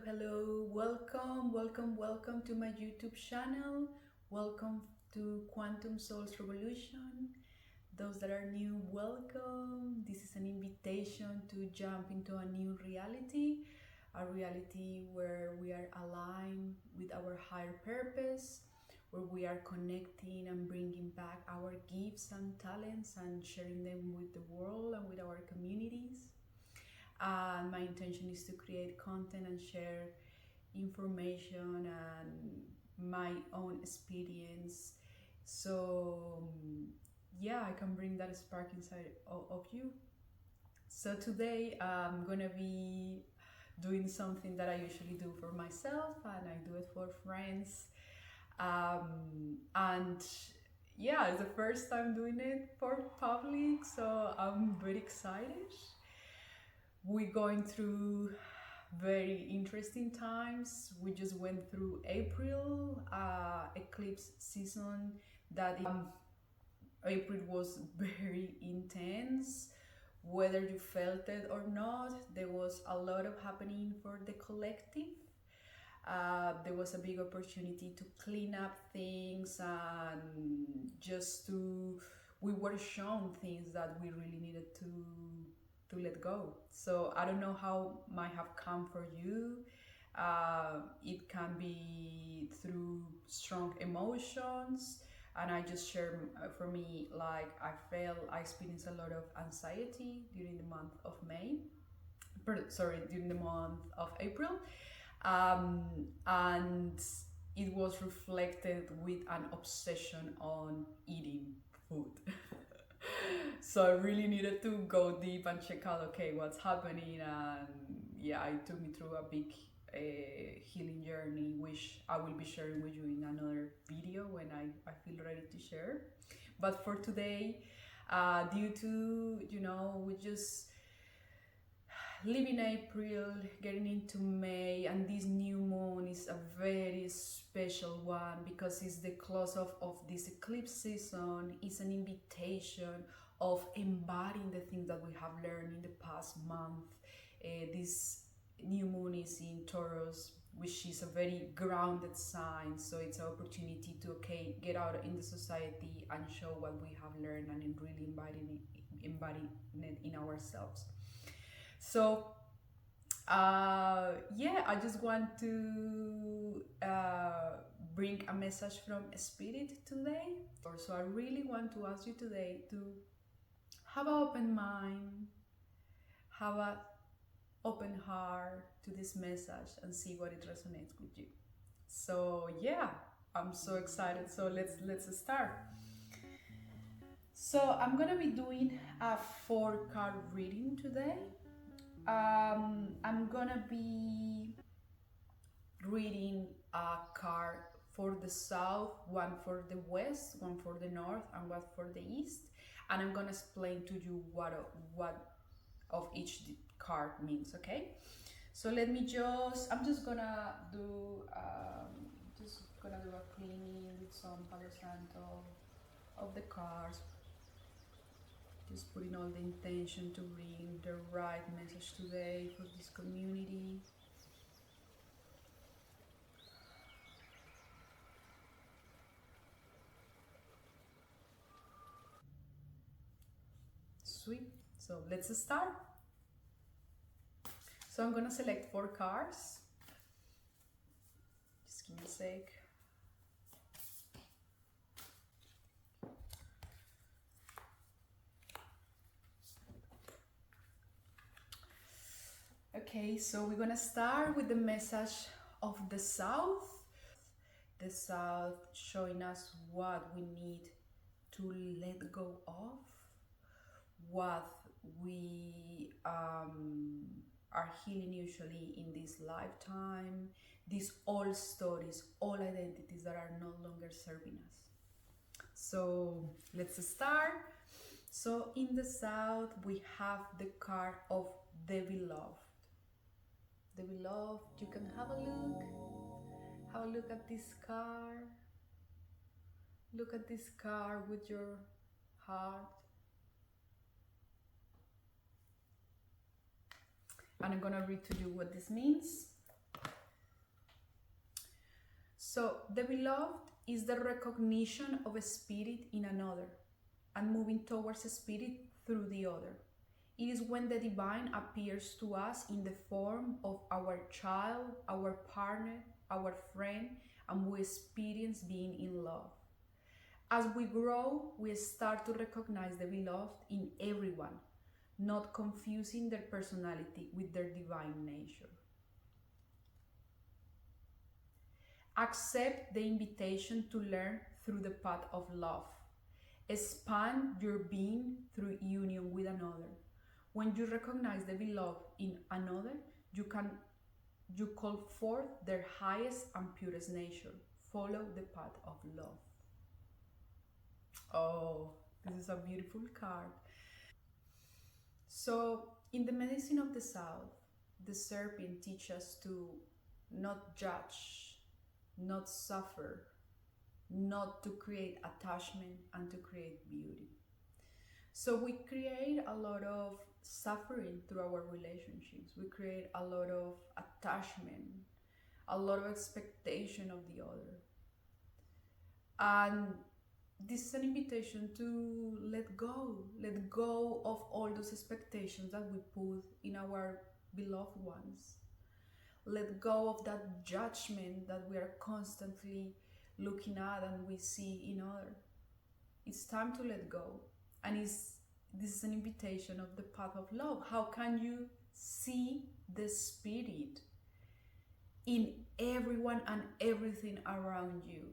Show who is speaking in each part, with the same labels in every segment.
Speaker 1: Hello. Welcome to my YouTube channel. Welcome to Quantum Souls Revolution. Those that are new, welcome. This is an invitation to jump into a new reality, a reality where we are aligned with our higher purpose, where we are connecting and bringing back our gifts and talents and sharing them with the world and with our communities. My intention is to create content and share information and my own experience, so yeah, I can bring that spark inside of you. So today I'm gonna be doing something that I usually do for myself, and I do it for friends. And yeah, it's the first time doing it for public, so I'm very excited. We're going through very interesting times. We just went through April, eclipse season. That April was very intense. Whether you felt it or not, there was a lot of happening for the collective. There was a big opportunity to clean up things and we were shown things that we really needed to let go. So I don't know how might have come for you. It can be through strong emotions, and I just share for me, like I experienced a lot of anxiety during the month of during the month of April, and it was reflected with an obsession on eating food. So I really needed to go deep and check out, okay, what's happening. And yeah, it took me through a big healing journey, which I will be sharing with you in another video when I feel ready to share. But for today, due to, we just live in April, getting into May, and this new moon is a very special one because it's the close of this eclipse season. It's an invitation of embodying the things that we have learned in the past month. This new moon is in Taurus, which is a very grounded sign, so it's an opportunity to get out in the society and show what we have learned and really embody it in ourselves. So yeah, I just want to bring a message from Spirit today. So I really want to ask you today to have an open mind, have an open heart to this message, and see what it resonates with you. So yeah, I'm so excited. So let's start. So I'm gonna be doing a 4-card reading today. I'm gonna be reading a card for the south, one for the west, one for the north, and one for the east. And I'm gonna explain to you what of each card means, okay? So I'm just gonna do a cleaning with some Palo Santo of the cards. Just putting all the intention to bring the right message today for this community. Sweet. So let's start. So I'm gonna select 4 cards. Just give me a sec. Okay, so we're gonna start with the message of the south. The south showing us what we need to let go of, what we are healing usually in this lifetime, these old stories, old identities that are no longer serving us. So let's start. So in the south we have the card of the beloved. The beloved, you can have a look at this card. Look at this card with your heart. And I'm gonna read to you what this means. So, the beloved is the recognition of a spirit in another and moving towards a spirit through the other. It is when the divine appears to us in the form of our child, our partner, our friend, and we experience being in love. As we grow, we start to recognize the beloved in everyone, not confusing their personality with their divine nature. Accept the invitation to learn through the path of love. Expand your being through union with another. When you recognize the beloved in another, you call forth their highest and purest nature. Follow the path of love. Oh, this is a beautiful card. So, in the medicine of the South, the serpent teaches us to not judge, not suffer, not to create attachment, and to create beauty. So we create a lot of suffering through our relationships. We create a lot of attachment, a lot of expectation of the other. And this is an invitation to let go of all those expectations that we put in our beloved ones. Let go of that judgment that we are constantly looking at and we see in others. It's time to let go. And this is an invitation of the path of love. How can you see the spirit in everyone and everything around you?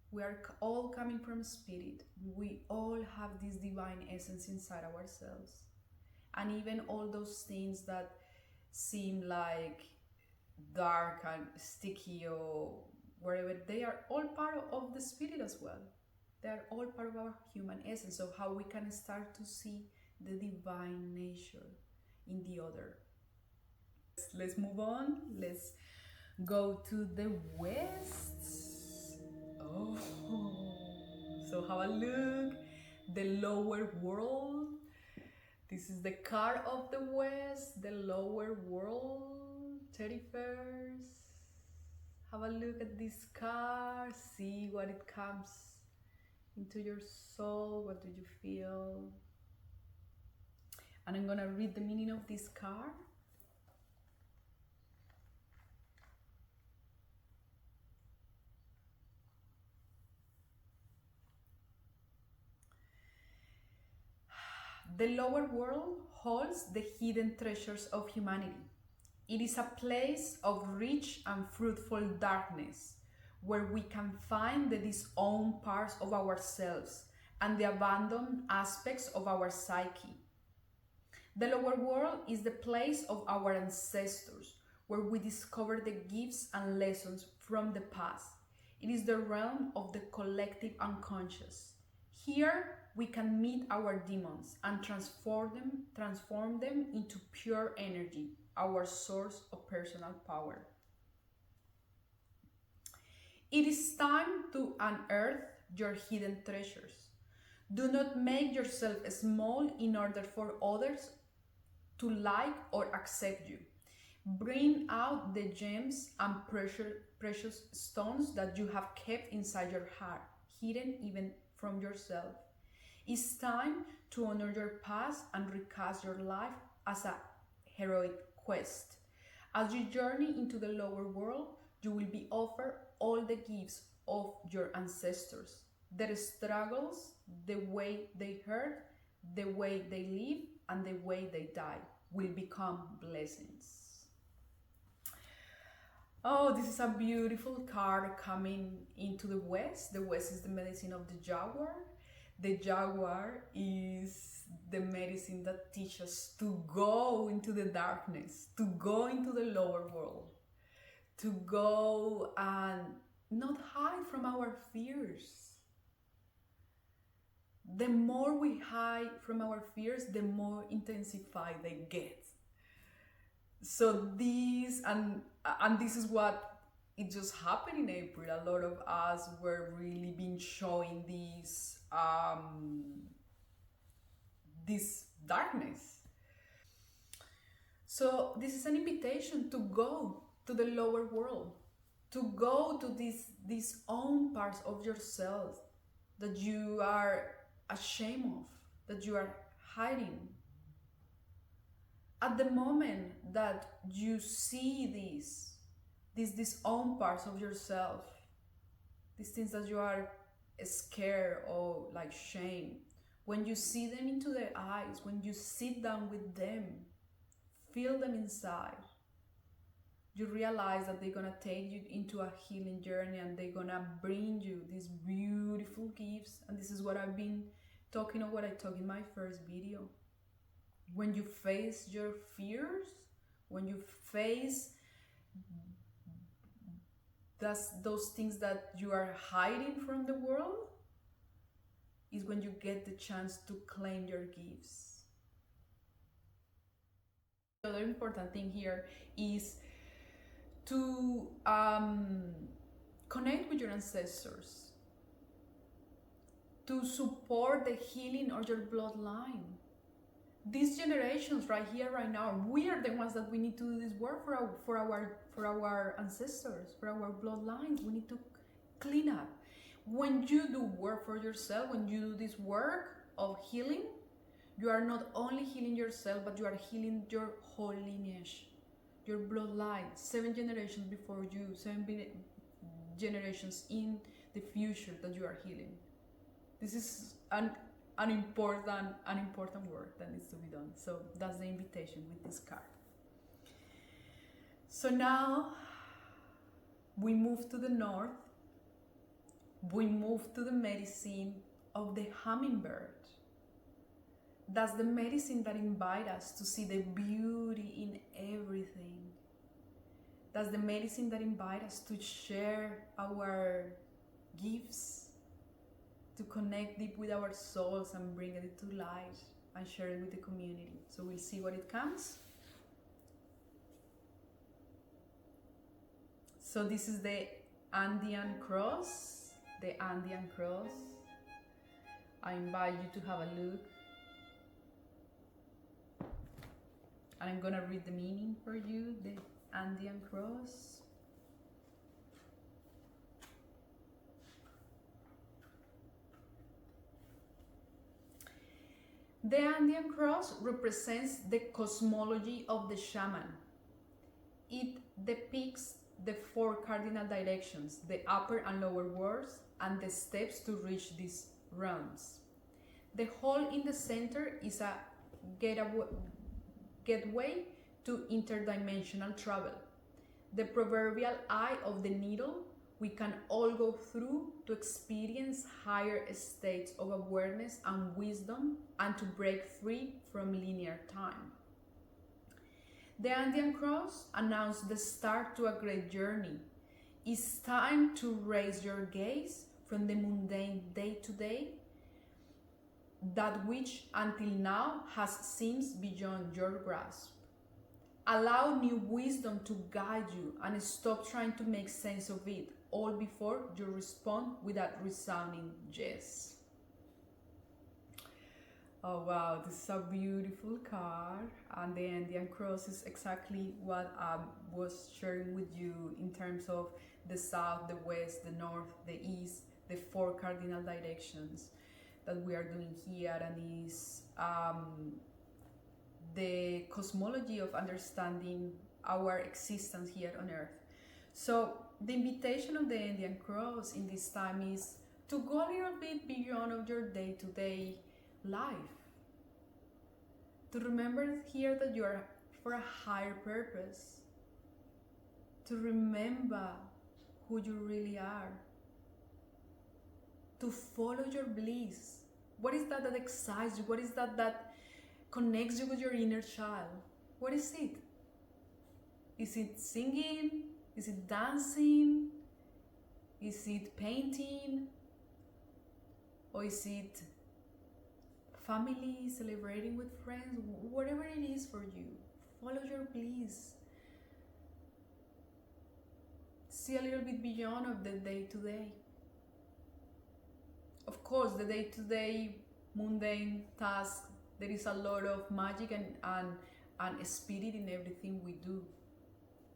Speaker 1: We are all coming from spirit. We all have this divine essence inside ourselves. And even all those things that seem like dark and sticky or wherever, they are all part of the spirit as well. They are all part of our human essence. So how we can start to see the divine nature in the other. Let's move on. Let's go to the west. Oh, so have a look. The lower world. This is the card of the west, the lower world, 31st. Have a look at this card. See what it comes into your soul. What do you feel? And I'm gonna read the meaning of this card. The lower world holds the hidden treasures of humanity. It is a place of rich and fruitful darkness, where we can find the disowned parts of ourselves and the abandoned aspects of our psyche. The lower world is the place of our ancestors, where we discover the gifts and lessons from the past. It is the realm of the collective unconscious. Here, we can meet our demons and transform them into pure energy, our source of personal power. It is time to unearth your hidden treasures. Do not make yourself small in order for others to like or accept you. Bring out the gems and precious stones that you have kept inside your heart, hidden even from yourself. It's time to honor your past and recast your life as a heroic quest. As you journey into the lower world, you will be offered all the gifts of your ancestors, their struggles, the way they hurt, the way they live, and the way they die will become blessings. Oh, this is a beautiful card coming into the west. The west is the medicine of the Jaguar. The Jaguar is the medicine that teaches us to go into the darkness, to go into the lower world, to go and not hide from our fears. The more we hide from our fears, the more intensified they get. So this is what it just happened in April. A lot of us were really being showing this darkness. So this is an invitation to go to the lower world, to go to these own parts of yourself that you are ashamed of, that you are hiding. At the moment that you see these own parts of yourself, these things that you are scared or like shame, when you see them into their eyes, when you sit down with them, feel them inside, you realize that they're gonna take you into a healing journey, and they're gonna bring you these beautiful gifts. And this is what I've been talking of, what I talked in my first video. When you face your fears, when you face those things that you are hiding from the world, is when you get the chance to claim your gifts. The other important thing here is to connect with your ancestors, to support the healing of your bloodline. These generations right here, right now, we are the ones that we need to do this work for our ancestors, for our bloodlines. We need to clean up. When you do work for yourself, when you do this work of healing, you are not only healing yourself, but you are healing your whole lineage, your bloodline, 7 generations before you, 7 generations in the future that you are healing. This is an important work that needs to be done. So that's the invitation with this card. So now we move to the north. We move to the medicine of the hummingbird. That's the medicine that invites us to see the beauty in everything. That's the medicine that invites us to share our gifts, to connect deep with our souls and bring it to light and share it with the community. So we'll see what it comes. So this is the Andian cross. The Andian cross. I invite you to have a look. And I'm gonna read the meaning for you. The Andian cross. The Andian cross represents the cosmology of the shaman. It depicts the 4 cardinal directions, the upper and lower worlds, and the steps to reach these realms. The hole in the center is a gateway to interdimensional travel. The proverbial eye of the needle we can all go through to experience higher states of awareness and wisdom, and to break free from linear time. The Andian cross announced the start to a great journey. It's time to raise your gaze from the mundane day-to-day, that which until now has seemed beyond your grasp. Allow new wisdom to guide you and stop trying to make sense of it all before you respond with that resounding yes. Oh wow, this is a beautiful card, and the Andian cross is exactly what I was sharing with you in terms of the south, the west, the north, the east, the 4 cardinal directions that we are doing here, and is the cosmology of understanding our existence here on earth. So the invitation of the Andian cross in this time is to go a little bit beyond of your day-to-day life, to remember here that you are for a higher purpose, to remember who you really are, to follow your bliss. What is that that excites you? What is that that connects you with your inner child? What is it? Is it singing? Is it dancing? Is it painting? Or is it family, celebrating with friends? Whatever it is for you, follow your bliss. See a little bit beyond of the day-to-day. Of course, the day-to-day mundane task, there is a lot of magic and spirit in everything we do.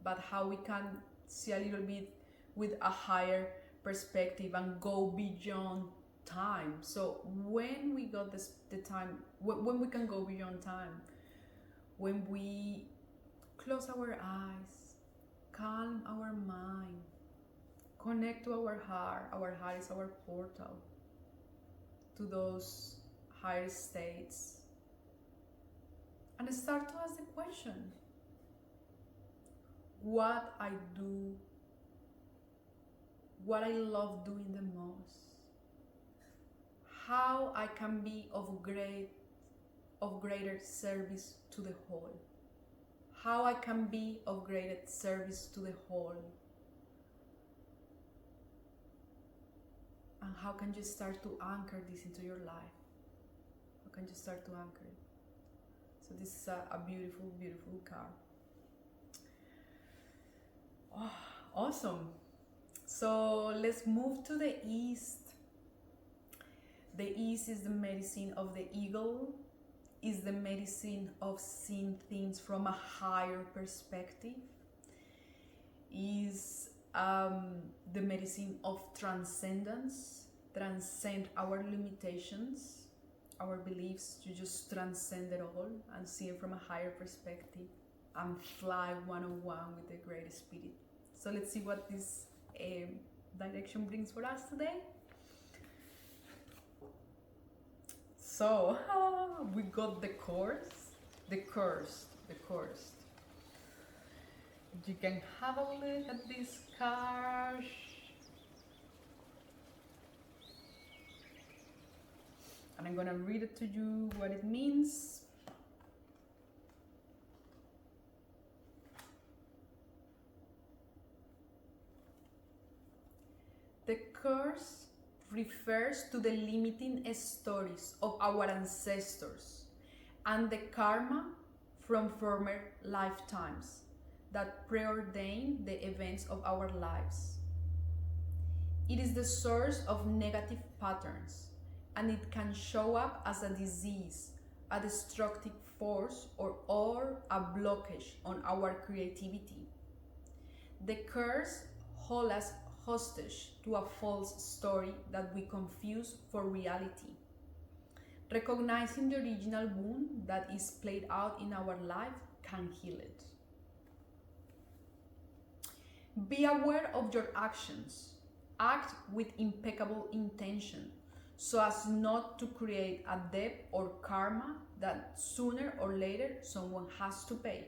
Speaker 1: but how we can see a little bit with a higher perspective and go beyond time. So when we got this, the time, when we can go beyond time, when we close our eyes, calm our mind, connect to our heart. Our heart is our portal to those higher states, and start to ask the question, what I do, what I love doing the most, how I can be of greater service to the whole, how I can be of greater service to the whole, and how can you start to anchor this into your life? How can you start to anchor it? So this is a beautiful, beautiful card. Oh, awesome. So let's move to the East. The East is the medicine of the eagle, is the medicine of seeing things from a higher perspective, is the medicine of transcendence, transcend our limitations, our beliefs, to just transcend it all and see it from a higher perspective and fly one-on-one with the Great Spirit. So let's see what this direction brings for us today. So we got the cursed. You can have a look at this card. And I'm gonna read it to you what it means. The curse refers to the limiting stories of our ancestors and the karma from former lifetimes that preordain the events of our lives. It is the source of negative patterns, and it can show up as a disease, a destructive force, or a blockage on our creativity. The curse holds us hostage to a false story that we confuse for reality. Recognizing the original wound that is played out in our life can heal it. Be aware of your actions. Act with impeccable intention so as not to create a debt or karma that sooner or later someone has to pay.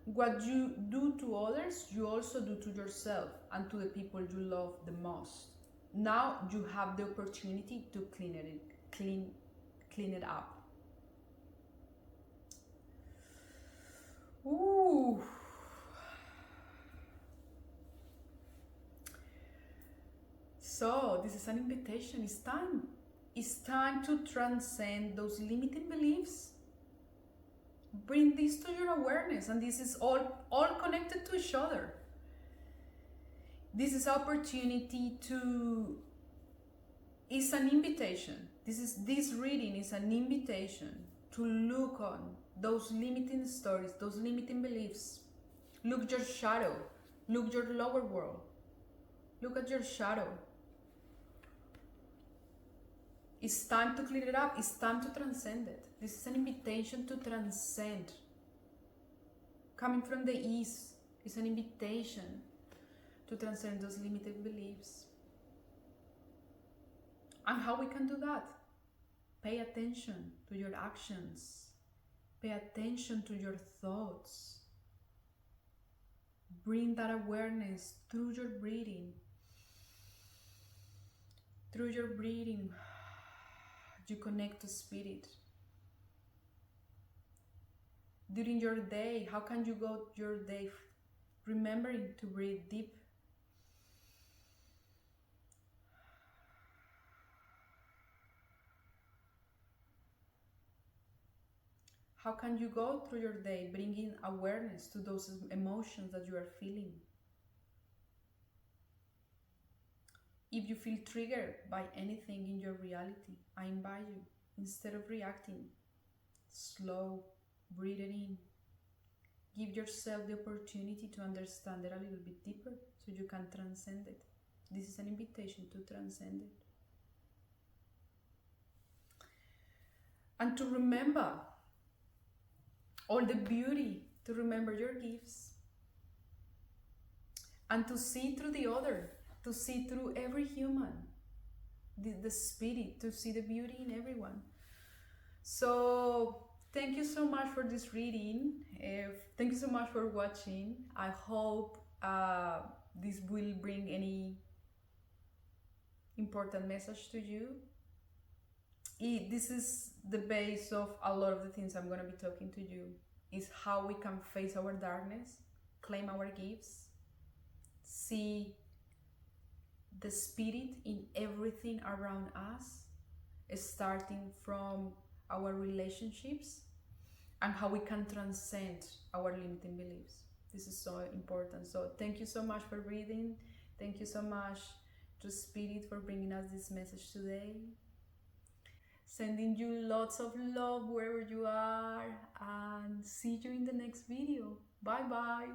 Speaker 1: What you do to others, you also do to yourself and to the people you love the most. Now you have the opportunity to clean it up. Ooh. So this is an invitation. It's time. It's time to transcend those limiting beliefs. Bring this to your awareness, and this is all connected to each other. This is opportunity to. It's an invitation. This reading is an invitation to look on those limiting stories, those limiting beliefs. Look your shadow. Look your lower world. Look at your shadow. It's time to clean it up. It's time to transcend it. This is an invitation to transcend. Coming from the East, it's an invitation to transcend those limited beliefs. And how we can do that? Pay attention to your actions. Pay attention to your thoughts. Bring that awareness through your breathing. Through your breathing, you connect to spirit. During your day, how can you go your day remembering to breathe deep? How can you go through your day bringing awareness to those emotions that you are feeling? If you feel triggered by anything in your reality, I invite you, instead of reacting, slow, breathe it in. give yourself the opportunity to understand it a little bit deeper so you can transcend it. This is an invitation to transcend it. And to remember all the beauty, to remember your gifts, and to see through the other, to see through every human, the spirit, to see the beauty in everyone. So thank you so much for this reading. Thank you so much for watching. I hope this will bring any important message to you. This is the base of a lot of the things I'm going to be talking to you, is how we can face our darkness, claim our gifts, see the spirit in everything around us, starting from our relationships, and how we can transcend our limiting beliefs. This is so important. So thank you so much for reading. Thank you so much to Spirit for bringing us this message today. Sending you lots of love wherever you are, and see you in the next video. Bye bye.